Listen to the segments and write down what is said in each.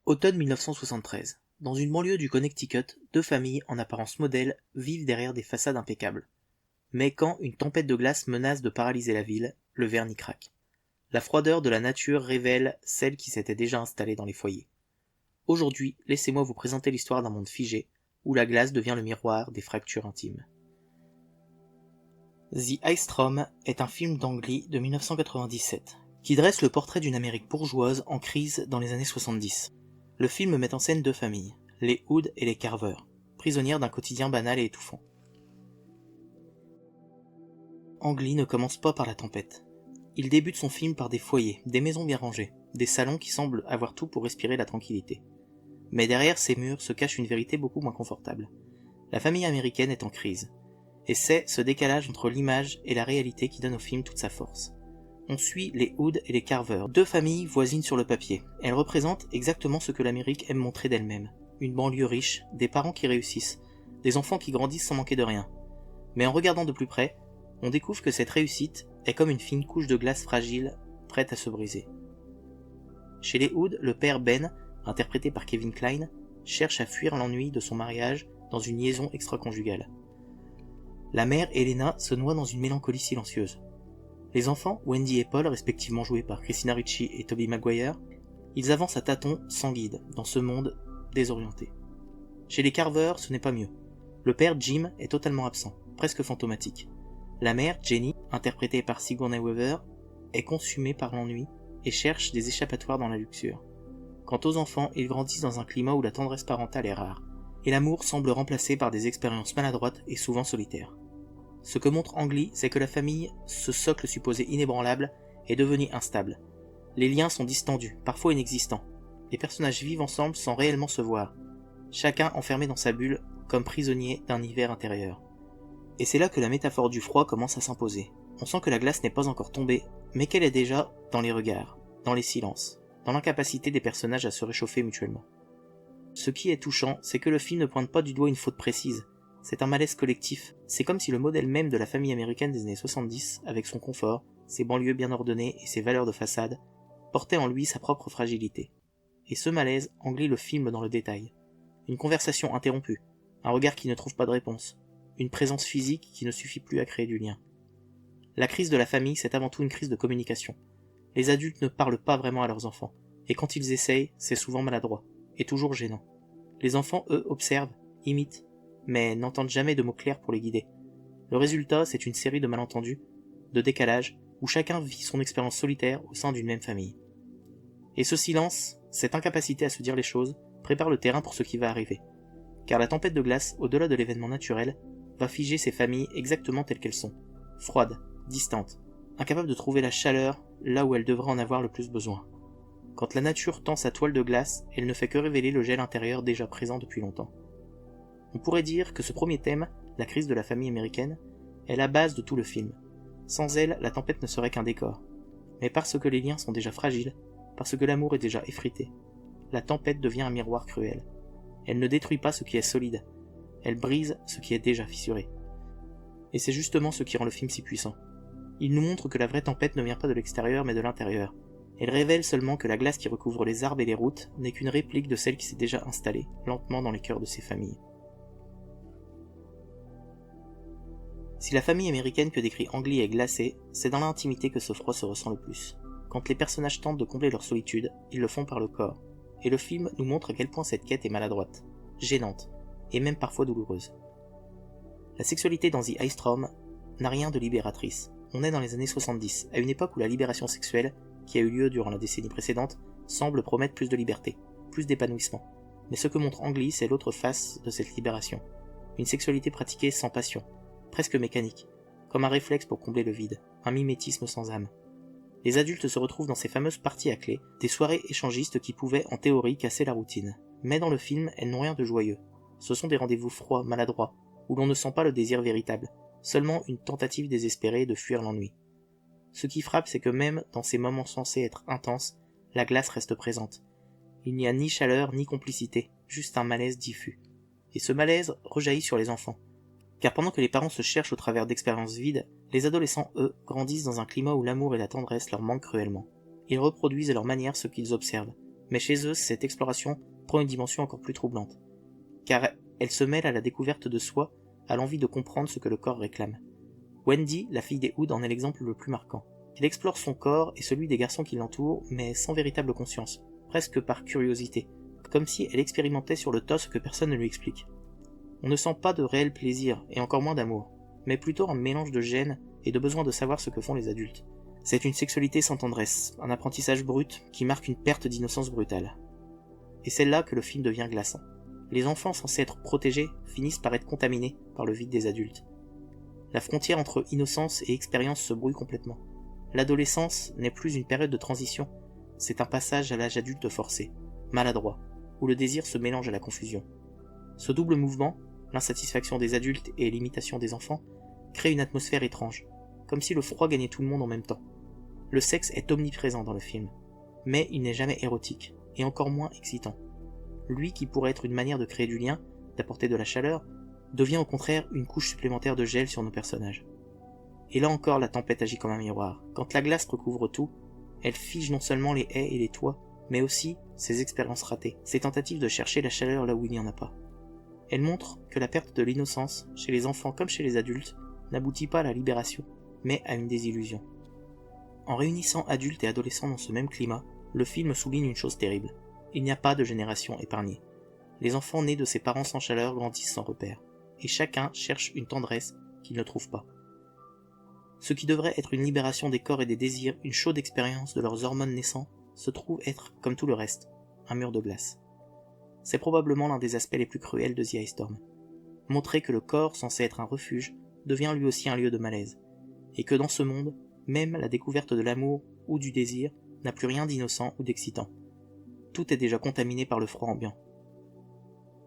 Automne 1973. Dans une banlieue du Connecticut, deux familles, en apparence modèles, vivent derrière des façades impeccables. Mais quand une tempête de glace menace de paralyser la ville, le vernis craque. La froideur de la nature révèle celle qui s'était déjà installée dans les foyers. Aujourd'hui, laissez-moi vous présenter l'histoire d'un monde figé, où la glace devient le miroir des fractures intimes. The Ice Storm est un film d'Ang Lee de 1997, qui dresse le portrait d'une Amérique bourgeoise en crise dans les années 70. Le film met en scène deux familles, les Hood et les Carver, prisonnières d'un quotidien banal et étouffant. Ang Lee ne commence pas par la tempête. Il débute son film par des foyers, des maisons bien rangées, des salons qui semblent avoir tout pour respirer la tranquillité. Mais derrière ces murs se cache une vérité beaucoup moins confortable. La famille américaine est en crise. Et c'est ce décalage entre l'image et la réalité qui donne au film toute sa force. On suit les Hood et les Carver, deux familles voisines sur le papier. Elles représentent exactement ce que l'Amérique aime montrer d'elle-même. Une banlieue riche, des parents qui réussissent, des enfants qui grandissent sans manquer de rien. Mais en regardant de plus près, on découvre que cette réussite est comme une fine couche de glace fragile, prête à se briser. Chez les Hood, le père Ben, interprété par Kevin Kline, cherche à fuir l'ennui de son mariage dans une liaison extra-conjugale. La mère, Elena, se noie dans une mélancolie silencieuse. Les enfants, Wendy et Paul, respectivement joués par Christina Ricci et Tobey Maguire, ils avancent à tâtons sans guide dans ce monde désorienté. Chez les Carver, ce n'est pas mieux. Le père, Jim, est totalement absent, presque fantomatique. La mère, Jenny, interprétée par Sigourney Weaver, est consumée par l'ennui et cherche des échappatoires dans la luxure. Quant aux enfants, ils grandissent dans un climat où la tendresse parentale est rare, et l'amour semble remplacé par des expériences maladroites et souvent solitaires. Ce que montre Ang Lee, c'est que la famille, ce socle supposé inébranlable, est devenu instable. Les liens sont distendus, parfois inexistants. Les personnages vivent ensemble sans réellement se voir, chacun enfermé dans sa bulle, comme prisonnier d'un hiver intérieur. Et c'est là que la métaphore du froid commence à s'imposer. On sent que la glace n'est pas encore tombée, mais qu'elle est déjà dans les regards, dans les silences, dans l'incapacité des personnages à se réchauffer mutuellement. Ce qui est touchant, c'est que le film ne pointe pas du doigt une faute précise. C'est un malaise collectif. C'est comme si le modèle même de la famille américaine des années 70, avec son confort, ses banlieues bien ordonnées et ses valeurs de façade, portait en lui sa propre fragilité. Et ce malaise, Ang Lee le filme dans le détail. Une conversation interrompue, un regard qui ne trouve pas de réponse, une présence physique qui ne suffit plus à créer du lien. La crise de la famille, c'est avant tout une crise de communication. Les adultes ne parlent pas vraiment à leurs enfants, et quand ils essayent, c'est souvent maladroit, et toujours gênant. Les enfants, eux, observent, imitent, mais n'entendent jamais de mots clairs pour les guider. Le résultat, c'est une série de malentendus, de décalages, où chacun vit son expérience solitaire au sein d'une même famille. Et ce silence, cette incapacité à se dire les choses, prépare le terrain pour ce qui va arriver. Car la tempête de glace, au-delà de l'événement naturel, va figer ces familles exactement telles qu'elles sont. Froides, distantes, incapables de trouver la chaleur là où elles devraient en avoir le plus besoin. Quand la nature tend sa toile de glace, elle ne fait que révéler le gel intérieur déjà présent depuis longtemps. On pourrait dire que ce premier thème, la crise de la famille américaine, est la base de tout le film. Sans elle, la tempête ne serait qu'un décor. Mais parce que les liens sont déjà fragiles, parce que l'amour est déjà effrité, la tempête devient un miroir cruel. Elle ne détruit pas ce qui est solide, elle brise ce qui est déjà fissuré. Et c'est justement ce qui rend le film si puissant. Il nous montre que la vraie tempête ne vient pas de l'extérieur mais de l'intérieur. Elle révèle seulement que la glace qui recouvre les arbres et les routes n'est qu'une réplique de celle qui s'est déjà installée, lentement dans les cœurs de ces familles. Si la famille américaine que décrit Ang Lee est glacée, c'est dans l'intimité que ce froid se ressent le plus. Quand les personnages tentent de combler leur solitude, ils le font par le corps. Et le film nous montre à quel point cette quête est maladroite, gênante, et même parfois douloureuse. La sexualité dans The Ice Storm n'a rien de libératrice. On est dans les années 70, à une époque où la libération sexuelle, qui a eu lieu durant la décennie précédente, semble promettre plus de liberté, plus d'épanouissement. Mais ce que montre Ang Lee, c'est l'autre face de cette libération. Une sexualité pratiquée sans passion, presque mécanique, comme un réflexe pour combler le vide, un mimétisme sans âme. Les adultes se retrouvent dans ces fameuses parties à clé, des soirées échangistes qui pouvaient, en théorie, casser la routine. Mais dans le film, elles n'ont rien de joyeux. Ce sont des rendez-vous froids, maladroits, où l'on ne sent pas le désir véritable, seulement une tentative désespérée de fuir l'ennui. Ce qui frappe, c'est que même dans ces moments censés être intenses, la glace reste présente. Il n'y a ni chaleur ni complicité, juste un malaise diffus. Et ce malaise rejaillit sur les enfants. Car pendant que les parents se cherchent au travers d'expériences vides, les adolescents, eux, grandissent dans un climat où l'amour et la tendresse leur manquent cruellement. Ils reproduisent à leur manière ce qu'ils observent, Mais chez eux, cette exploration prend une dimension encore plus troublante, car elle se mêle à la découverte de soi, à l'envie de comprendre ce que le corps réclame. Wendy, la fille des Hood, en est l'exemple le plus marquant. Elle explore son corps et celui des garçons qui l'entourent, mais sans véritable conscience, presque par curiosité, comme si elle expérimentait sur le tas ce que personne ne lui explique. On ne sent pas de réel plaisir, et encore moins d'amour, mais plutôt un mélange de gêne et de besoin de savoir ce que font les adultes. C'est une sexualité sans tendresse, un apprentissage brut qui marque une perte d'innocence brutale. Et c'est là que le film devient glaçant. Les enfants censés être protégés finissent par être contaminés par le vide des adultes. La frontière entre innocence et expérience se brouille complètement. L'adolescence n'est plus une période de transition, c'est un passage à l'âge adulte forcé, maladroit, où le désir se mélange à la confusion. Ce double mouvement, l'insatisfaction des adultes et l'imitation des enfants, crée une atmosphère étrange, comme si le froid gagnait tout le monde en même temps. Le sexe est omniprésent dans le film, mais il n'est jamais érotique, et encore moins excitant. Lui qui pourrait être une manière de créer du lien, d'apporter de la chaleur, devient au contraire une couche supplémentaire de gel sur nos personnages. Et là encore la tempête agit comme un miroir. Quand la glace recouvre tout, elle fige non seulement les haies et les toits, mais aussi ses expériences ratées, ses tentatives de chercher la chaleur là où il n'y en a pas. Elle montre que la perte de l'innocence, chez les enfants comme chez les adultes, n'aboutit pas à la libération, mais à une désillusion. En réunissant adultes et adolescents dans ce même climat, le film souligne une chose terrible. Il n'y a pas de génération épargnée. Les enfants nés de ses parents sans chaleur grandissent sans repère, et chacun cherche une tendresse qu'il ne trouve pas. Ce qui devrait être une libération des corps et des désirs, une chaude expérience de leurs hormones naissants, se trouve être, comme tout le reste, un mur de glace. C'est probablement l'un des aspects les plus cruels de The Ice Storm. Montrer que le corps, censé être un refuge, devient lui aussi un lieu de malaise, et que dans ce monde, même la découverte de l'amour ou du désir n'a plus rien d'innocent ou d'excitant. Tout est déjà contaminé par le froid ambiant.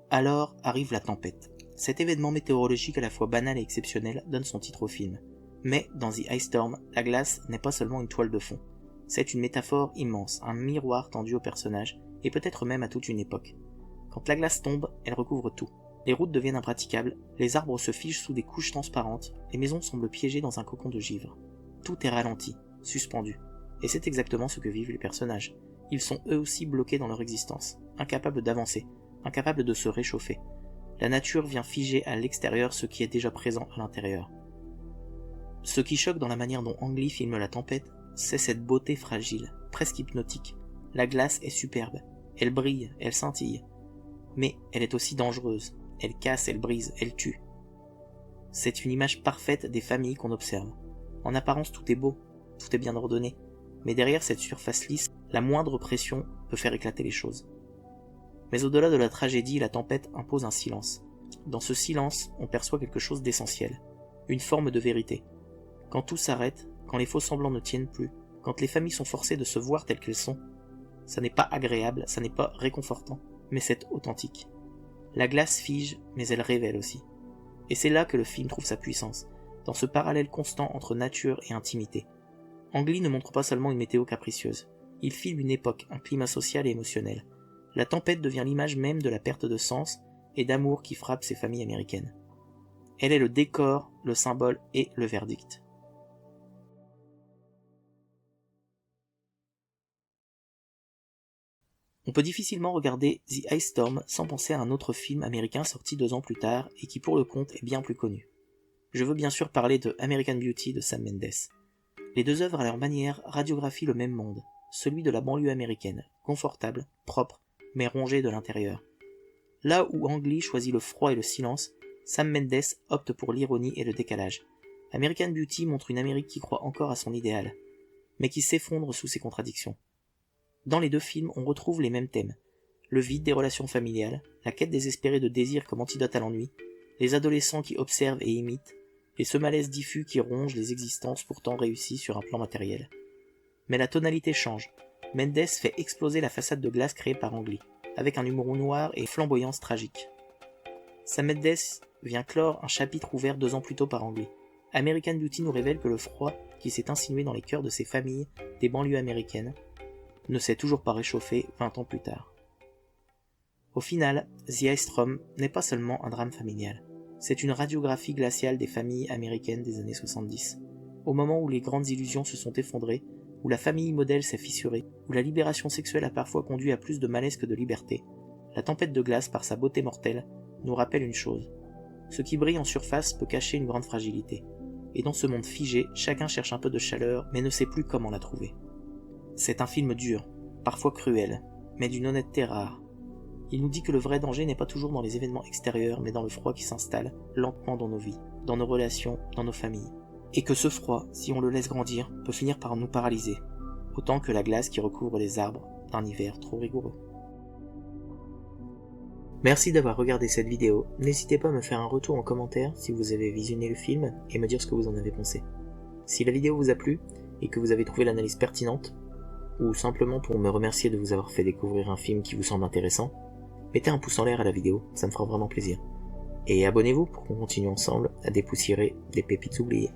Alors arrive la tempête. Cet événement météorologique à la fois banal et exceptionnel donne son titre au film. Mais dans The Ice Storm, la glace n'est pas seulement une toile de fond. C'est une métaphore immense, un miroir tendu au personnage, et peut-être même à toute une époque. Quand la glace tombe, elle recouvre tout. Les routes deviennent impraticables, les arbres se figent sous des couches transparentes, les maisons semblent piégées dans un cocon de givre. Tout est ralenti, suspendu. Et c'est exactement ce que vivent les personnages. Ils sont eux aussi bloqués dans leur existence, incapables d'avancer, incapables de se réchauffer. La nature vient figer à l'extérieur ce qui est déjà présent à l'intérieur. Ce qui choque dans la manière dont Ang Lee filme la tempête, c'est cette beauté fragile, presque hypnotique. La glace est superbe, elle brille, elle scintille. Mais elle est aussi dangereuse, elle casse, elle brise, elle tue. C'est une image parfaite des familles qu'on observe. En apparence tout est beau, tout est bien ordonné, mais derrière cette surface lisse, la moindre pression peut faire éclater les choses. Mais au-delà de la tragédie, la tempête impose un silence. Dans ce silence, on perçoit quelque chose d'essentiel, une forme de vérité. Quand tout s'arrête, quand les faux semblants ne tiennent plus, quand les familles sont forcées de se voir telles qu'elles sont, ça n'est pas agréable, ça n'est pas réconfortant, mais c'est authentique. La glace fige, mais elle révèle aussi. Et c'est là que le film trouve sa puissance, dans ce parallèle constant entre nature et intimité. Ang Lee ne montre pas seulement une météo capricieuse, il filme une époque, un climat social et émotionnel. La tempête devient l'image même de la perte de sens et d'amour qui frappe ces familles américaines. Elle est le décor, le symbole et le verdict. On peut difficilement regarder The Ice Storm sans penser à un autre film américain sorti 2 ans plus tard et qui pour le compte est bien plus connu. Je veux bien sûr parler de American Beauty de Sam Mendes. Les deux œuvres à leur manière radiographient le même monde, celui de la banlieue américaine, confortable, propre, mais rongé de l'intérieur. Là où Ang Lee choisit le froid et le silence, Sam Mendes opte pour l'ironie et le décalage. American Beauty montre une Amérique qui croit encore à son idéal, mais qui s'effondre sous ses contradictions. Dans les deux films, on retrouve les mêmes thèmes. Le vide des relations familiales, la quête désespérée de désir comme antidote à l'ennui, les adolescents qui observent et imitent, et ce malaise diffus qui ronge les existences pourtant réussies sur un plan matériel. Mais la tonalité change. Mendes fait exploser la façade de glace créée par Ang Lee, avec un humour noir et flamboyance tragique. Sam Mendes vient clore un chapitre ouvert 2 ans plus tôt par Ang Lee. American Beauty nous révèle que le froid qui s'est insinué dans les cœurs de ces familles des banlieues américaines ne s'est toujours pas réchauffé 20 ans plus tard. Au final, The Ice Storm n'est pas seulement un drame familial, c'est une radiographie glaciale des familles américaines des années 70. Au moment où les grandes illusions se sont effondrées, où la famille modèle s'est fissurée, où la libération sexuelle a parfois conduit à plus de malaise que de liberté, la tempête de glace, par sa beauté mortelle, nous rappelle une chose. Ce qui brille en surface peut cacher une grande fragilité. Et dans ce monde figé, chacun cherche un peu de chaleur, mais ne sait plus comment la trouver. C'est un film dur, parfois cruel, mais d'une honnêteté rare. Il nous dit que le vrai danger n'est pas toujours dans les événements extérieurs, mais dans le froid qui s'installe lentement dans nos vies, dans nos relations, dans nos familles. Et que ce froid, si on le laisse grandir, peut finir par nous paralyser, autant que la glace qui recouvre les arbres d'un hiver trop rigoureux. Merci d'avoir regardé cette vidéo, n'hésitez pas à me faire un retour en commentaire si vous avez visionné le film et me dire ce que vous en avez pensé. Si la vidéo vous a plu et que vous avez trouvé l'analyse pertinente, ou simplement pour me remercier de vous avoir fait découvrir un film qui vous semble intéressant, mettez un pouce en l'air à la vidéo, ça me fera vraiment plaisir. Et abonnez-vous pour qu'on continue ensemble à dépoussiérer des pépites oubliées.